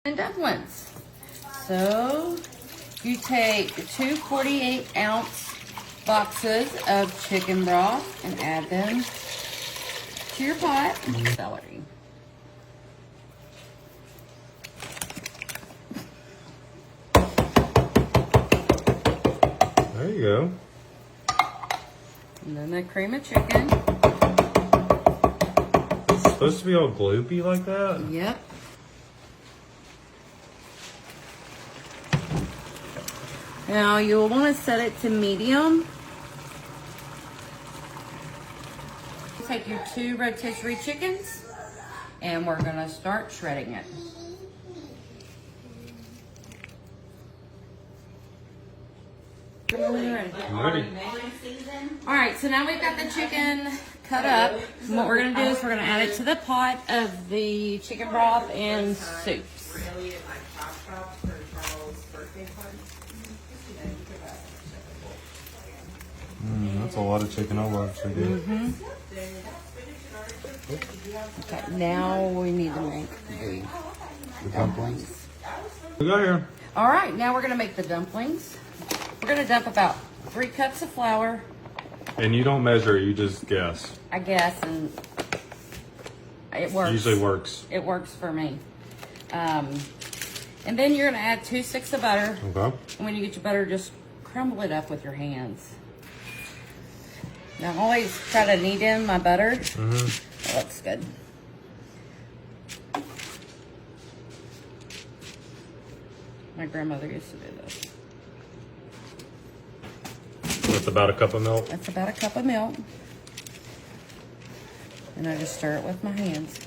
And dumplings. So you take 2 48-ounce boxes of chicken broth and add them to your pot. Celery. There you go. And then the cream of chicken. It's supposed to be all gloopy like that? Yep. Now you'll want to set it to medium. Take your 2 rotisserie chickens and we're going to start shredding it. Ready. I'm ready. All right, so now we've got the chicken cut up. And what we're going to do is we're going to add it to the pot of the chicken broth and soups. That's a lot of chicken. I love chicken. Okay, now we need to make the dumplings. We got here. All right, now we're going to make the dumplings. We're going to dump about 3 cups of flour. And you don't measure it, you just guess. I guess, and it works. Usually works. It works for me. And then you're going to add 2 sticks of butter. Okay. And when you get your butter, just crumble it up with your hands. Now, I always try to knead in my butter. It looks good. My grandmother used to do this. That's about a cup of milk. That's about a cup of milk. And I just stir it with my hands.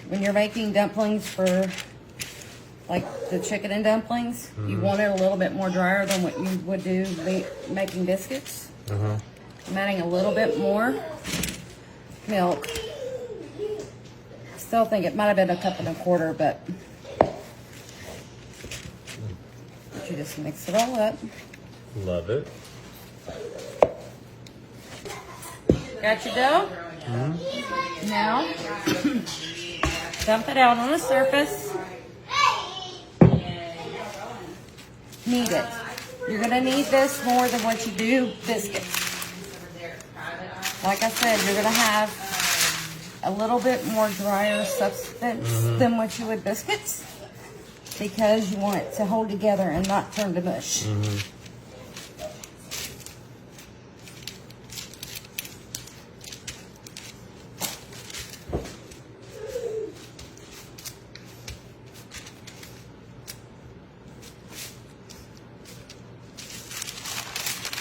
When you're making dumplings for like the chicken and dumplings, you want it a little bit more drier than what you would do making biscuits. I'm adding a little bit more milk. Still think it might have been a cup and a quarter, but you just mix it all up. Love it. Got your dough? Now, dump it out on the surface. Knead it. You're going to knead this more than what you do biscuits. Like I said, you're going to have a little bit more drier substance than what you would biscuits because you want it to hold together and not turn to mush.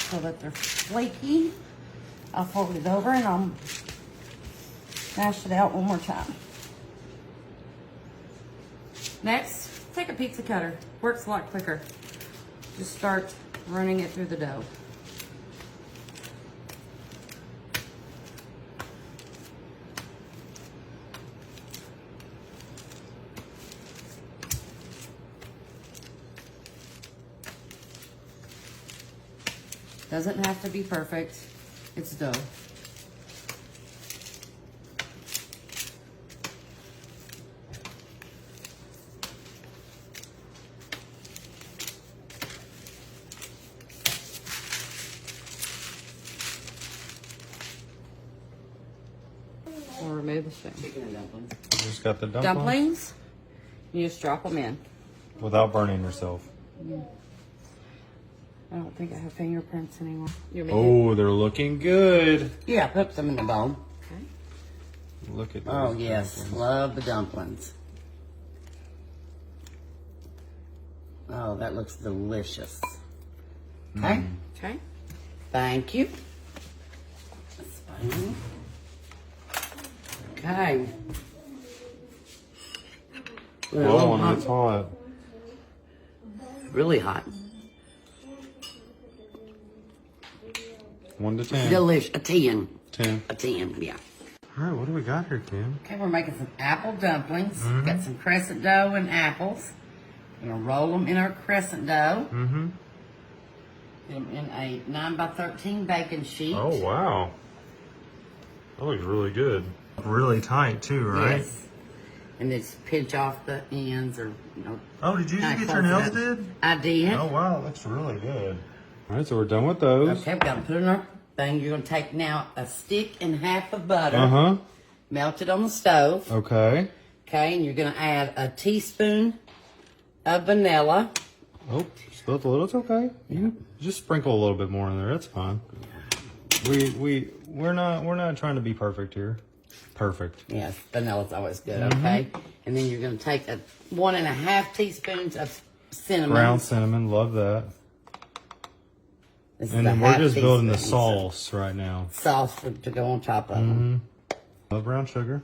So that they're flaky. I'll fold it over and I'll mash it out one more time. Next, take a pizza cutter. Works a lot quicker. Just start running it through the dough. Doesn't have to be perfect. It's dough. We'll remove the spoon. Chicken and dumplings. You just got the dumplings? Dumplings, you just drop them in. Without burning yourself. I don't think I have fingerprints anymore. Oh, they're looking good. Yeah, put them in the bowl. Okay. Look at those. Oh, yes. dumplings. Love the dumplings. Oh, that looks delicious. Okay. Okay. Thank you. Spoon. Okay. Oh, and it's hot. Really hot. 1 to 10. Delicious. A 10. 10. A 10, yeah. All right, what do we got here, Kim? Okay, we're making some apple dumplings. Got some crescent dough and apples. We're gonna roll them in our crescent dough. Get them in a 9x13 baking sheet. Oh, wow. That looks really good. Really tight too, right? Yes. And just pinch off the ends, or Oh, did you just kinda get your close it nails up. did? I did. Oh, wow. That looks really good. All right, so we're done with those. Okay, we got to put in our thing. You're going to take now a stick and half of butter, Uh-huh. melt it on the stove. Okay. Okay, and you're going to add a teaspoon of vanilla. Oh, spilled a little. It's okay. Yeah. Just sprinkle a little bit more in there. That's fine. We're not trying to be perfect here. Perfect. Yes, vanilla's always good. Okay, and then you're going to take 1.5 teaspoons of cinnamon. Ground cinnamon. Love that. This is And a then we're half just building the teaspoon, sauce right now. sauce to go on top of them. Love brown sugar.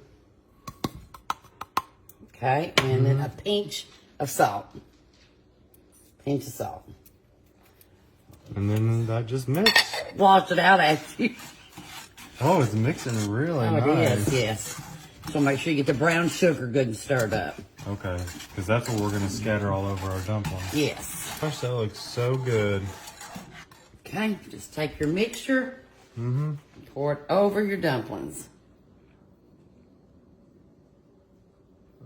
Okay, and then a pinch of salt. Pinch of salt. And then that just mix. Wash it out after you. Oh, it's mixing really Oh, nice. it is, yes. So make sure you get the brown sugar good and stirred up. Okay, because that's what we're going to scatter all over our dumplings. Yes. Gosh, that looks so good. Okay, just take your mixture, pour it over your dumplings.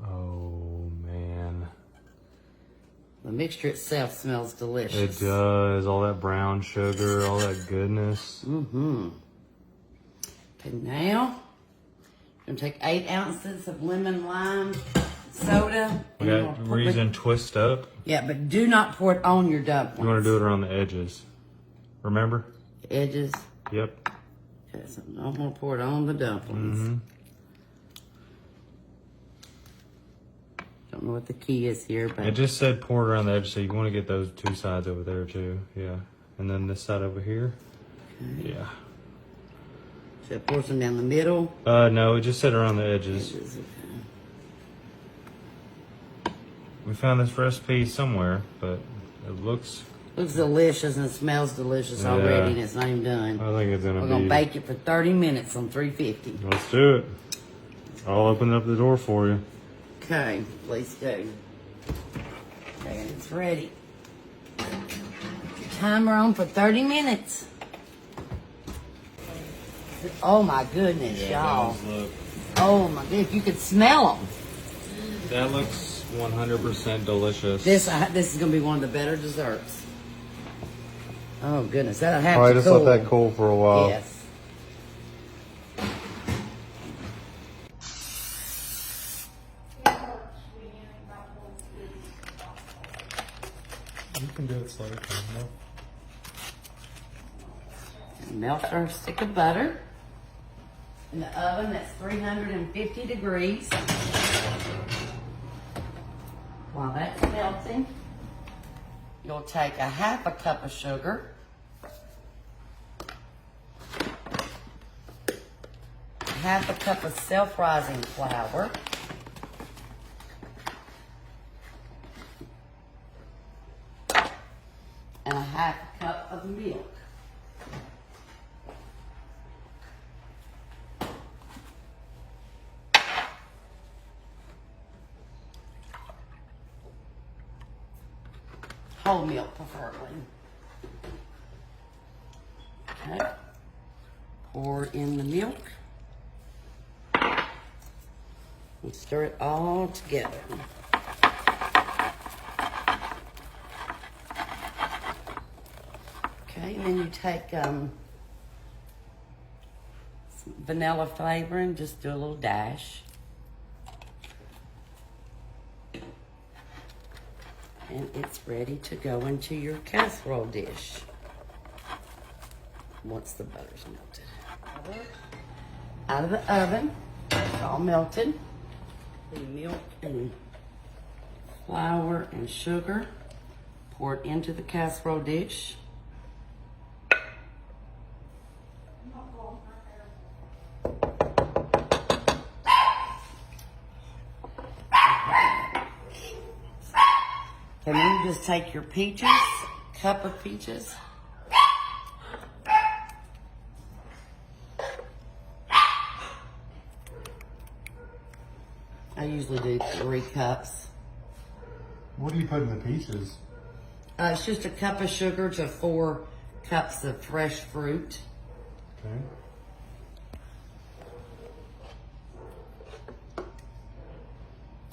Oh, man. The mixture itself smells delicious. It does. All that brown sugar, all that goodness. Okay, now, you're going to take 8 ounces of lemon lime soda. We got reason twist up. Yeah, but do not pour it on your dumplings. You want to do it around the edges. Remember? Edges. Yep. Okay, so I don't want to pour it on the dumplings. Don't know what the key is here, but It just said pour it around the edge, so you want to get those two sides over there too. Yeah. And then this side over here. Yeah. so it pours them down the middle. No, it just said around the edges. Edges, okay. We found this recipe somewhere, but it looks. Looks delicious and it smells delicious already, and it's not even done. I think it's gonna We're be. gonna bake it for 30 minutes on 350. Let's do it. I'll open up the door for you. Okay, please do. Okay, and it's ready. Timer on for 30 minutes. Oh my goodness, y'all. Look. Oh my goodness, you could smell them. That looks 100% delicious. This is gonna be one of the better desserts. Oh goodness, that'll have All right, to just cool. let that cool for a while. Yes. You can do it slowly. Melt our stick of butter in the oven that's 350 degrees. While that's melting, you'll take a 1/2 cup of sugar, 1/2 cup of self-rising flour, and a 1/2 cup of milk. Whole milk, preferably. Okay. Pour in the milk. And stir it all together. Okay, and then you take some vanilla flavoring, just do a little dash. And it's ready to go into your casserole dish once the butter's melted. Out of the oven, it's all melted. The milk and flour and sugar, pour it into the casserole dish. And then you just take your peaches, cup of peaches. I usually do 3 cups. What do you put in the pieces? It's just a cup of sugar to 4 cups of fresh fruit. Okay.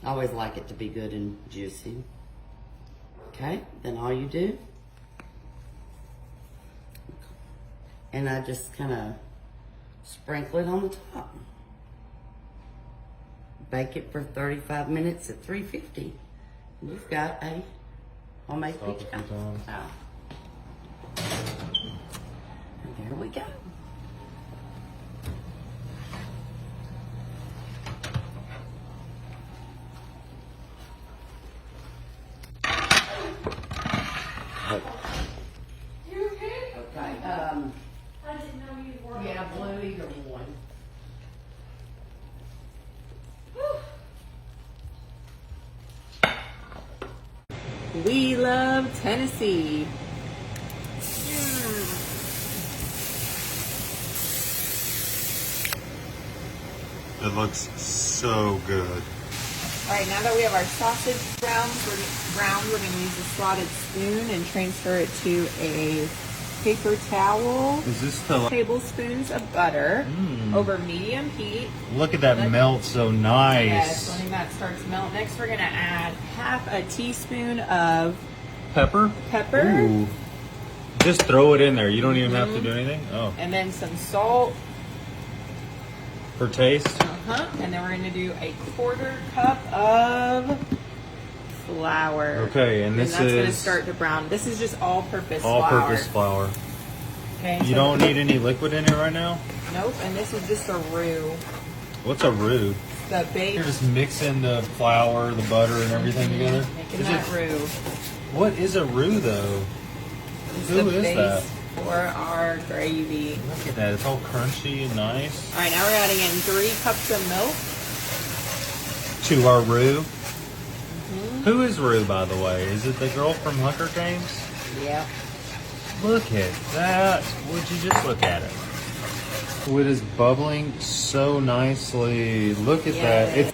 I always like it to be good and juicy. Okay, then all you do, and I just kind of sprinkle it on the top. Bake it for 35 minutes at 350. You've got a homemade Stop peach a few times. And there we go. You okay? Okay. I didn't know you were. Yeah, blue either one. We love Tennessee. It looks so good. All right, now that we have our sausage browned, we're going to use a slotted spoon and transfer it to a paper towel. Is this the? Tablespoons of butter over medium heat. Look at that melt so nice. Yes, letting that start to melt. Next, we're going to add half a teaspoon of Pepper. pepper. Ooh. Just throw it in there. You don't even have to do anything. Oh, And then some salt. for taste. And then we're going to do a 1/4 cup of flour. Okay, and this that's going to is start to brown. This is just all-purpose flour. all-purpose flour. Okay, You so don't need any liquid in it right now. Nope, and this is just a roux. What's a roux? The base. You're just mixing the flour, the butter, and everything together. Making Is that it? roux. What is a roux though? It's Who the is base that? for our gravy. Look at that. It's all crunchy and nice. All right, now we're adding in 3 cups of milk. To our roux. Who is Rue, by the way? Is it the girl from Hunger Games? Yep. Look at that. Would you just look at it? It is bubbling so nicely. Look at that. It's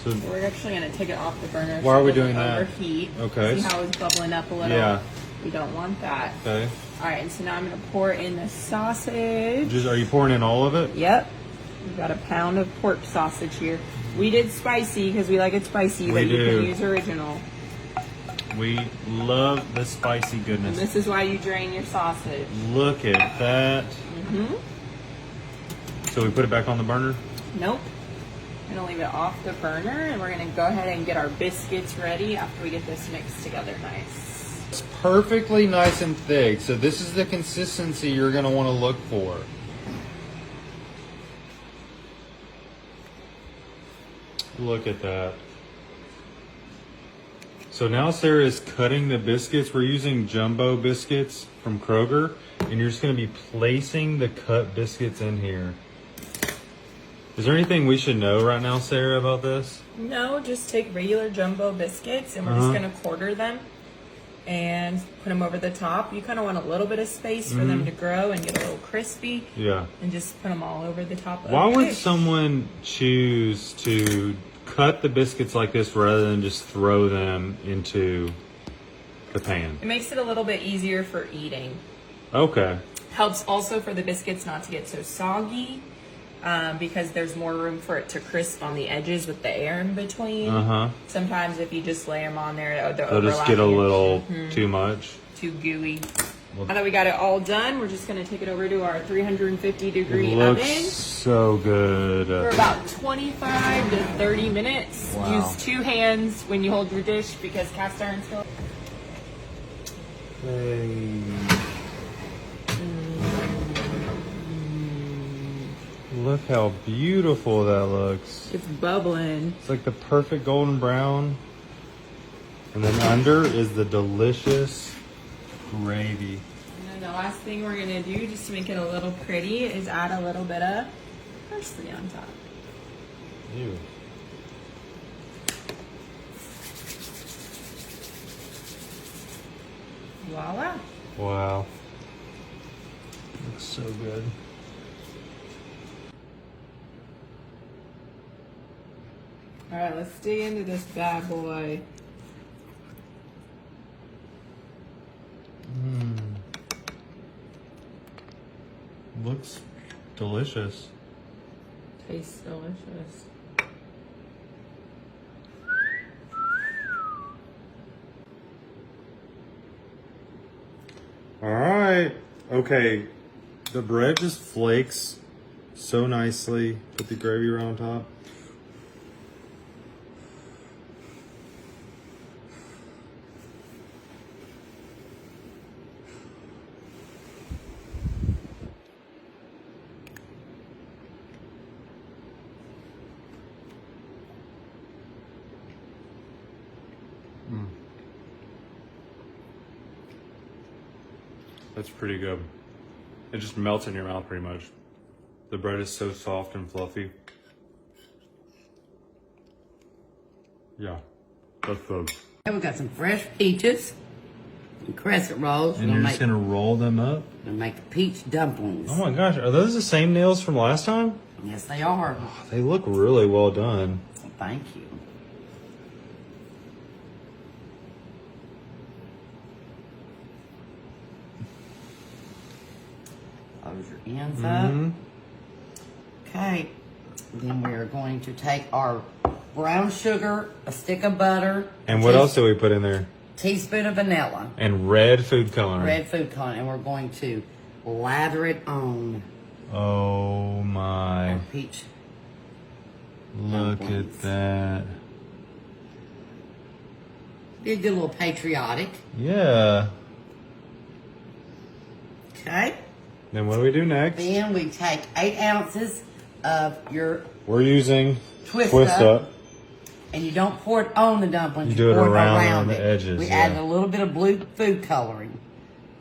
so. We're actually going to take it off the burner. Why are we so it doing doesn't that? Overheat. Okay. See how it's bubbling up a little? Yeah. We don't want that. Okay. All right, and so now I'm going to pour in the sausage. Are you pouring in all of it? Yep. We've got a pound of pork sausage here. We did spicy because we like it spicy, but We you do. can use original. We love the spicy And goodness. this is why you drain your sausage. Look at that. So we put it back on the burner? Nope. We're going to leave it off the burner, and we're going to go ahead and get our biscuits ready after we get this mixed together nice. It's perfectly nice and thick. So this is the consistency you're going to want to look for. Look at that. So now Sarah is cutting the biscuits. We're using jumbo biscuits from Kroger, and you're just going to be placing the cut biscuits in here. Is there anything we should know right now, Sarah, about this? No, just take regular jumbo biscuits, and we're just going to quarter them and put them over the top. You kind of want a little bit of space for them to grow and get a little crispy. Yeah. And just put them all over the top of Why your would dish. someone choose to cut the biscuits like this rather than just throw them into the pan? It makes it a little bit easier for eating. Okay. Helps also for the biscuits not to get so soggy because there's more room for it to crisp on the edges with the air in between. Uh-huh. Sometimes if you just lay them on there, They'll just get a little too much. too gooey. Well, Now that we got it all done, we're just going to take it over to our 350 degree it looks oven so good. for about 25 to 30 minutes. Wow. Use 2 hands when you hold your dish because cast iron still. Hey. Look how beautiful that looks. It's bubbling. It's like the perfect golden brown. And then under is the delicious gravy. And then the last thing we're going to do, just to make it a little pretty, is add a little bit of parsley on top. Ew. Voila. Wow. Looks so good. All right, let's dig into this bad boy. Looks delicious. Tastes delicious. All right. Okay. The bread just flakes so nicely. Put the gravy right on top. That's pretty good. It just melts in your mouth pretty much. The bread is so soft and fluffy. Yeah, that's good. And we got some fresh peaches and crescent rolls. And you're just gonna roll them up? We're gonna make peach dumplings. Oh my gosh, are those the same nails from last time? Yes, they are. They look really well done. Thank you. Close your ends up. Okay. Then we are going to take our brown sugar, a stick of butter. And what else do we put in there? Teaspoon of vanilla. And red food coloring. Red food coloring. And we're going to lather it on Oh my. our peach. Look dumplings. at that. Be a good little patriotic. Yeah. Okay. Then what do we do next? Then we take 8 ounces of your We're using twist Twist up. Up. And you don't pour it on the dumplings. You do it pour around on the it. edges, We yeah. added a little bit of blue food coloring,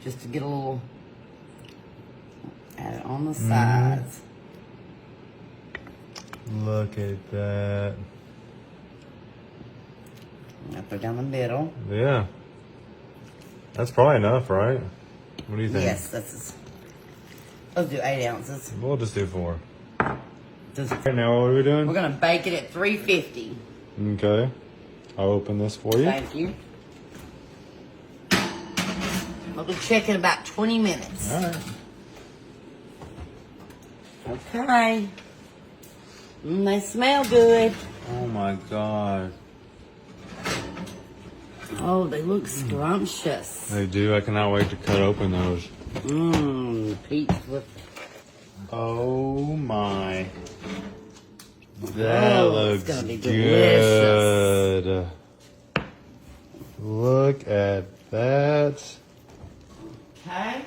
just to get a little. Add it on the sides. Look at that. Up and down the middle. Yeah. That's probably enough, right? What do you think? Yes, let's do 8 ounces. We'll just do 4. Just- Okay, now what are we We're doing? gonna bake it at 350. Okay. I'll open this for you. Thank you. We'll be checking about 20 minutes. All right. Okay. They smell good. Oh my God. Oh, they look scrumptious. They do. I cannot wait to cut open those. Peach with. Oh my. That Oh, it's looks gonna be good. Look at that. Okay.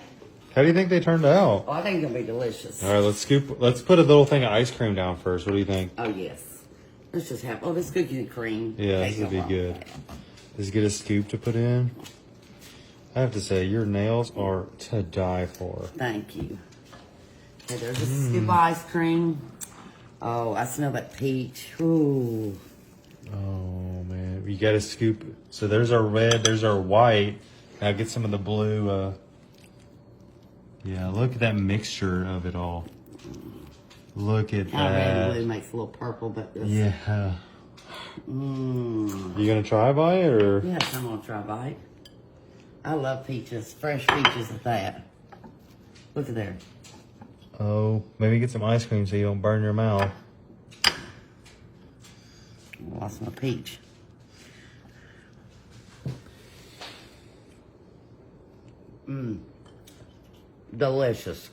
How do you think they turned out? Oh, I think it'll be delicious. All right, let's put a little thing of ice cream down first. What do you think? Oh, yes. Let's just have, this cookies and cream. Yeah, Take this would be it off. good. Just get a scoop to put in. I have to say, your nails are to die for. Thank you. Okay, there's a scoop of ice cream. Oh, I smell that peach. Ooh. Oh man, you got to scoop. So there's our red, there's our white. Now get some of the blue. Yeah, look at that mixture of it all. Look at How red and that. blue makes a little purple, but this. Yeah. Mmm. You gonna try by it or? Yes, I'm gonna try a bite. I love peaches, fresh peaches at that. Look at there. Oh, maybe get some ice cream so you don't burn your mouth. Lost my peach. Delicious.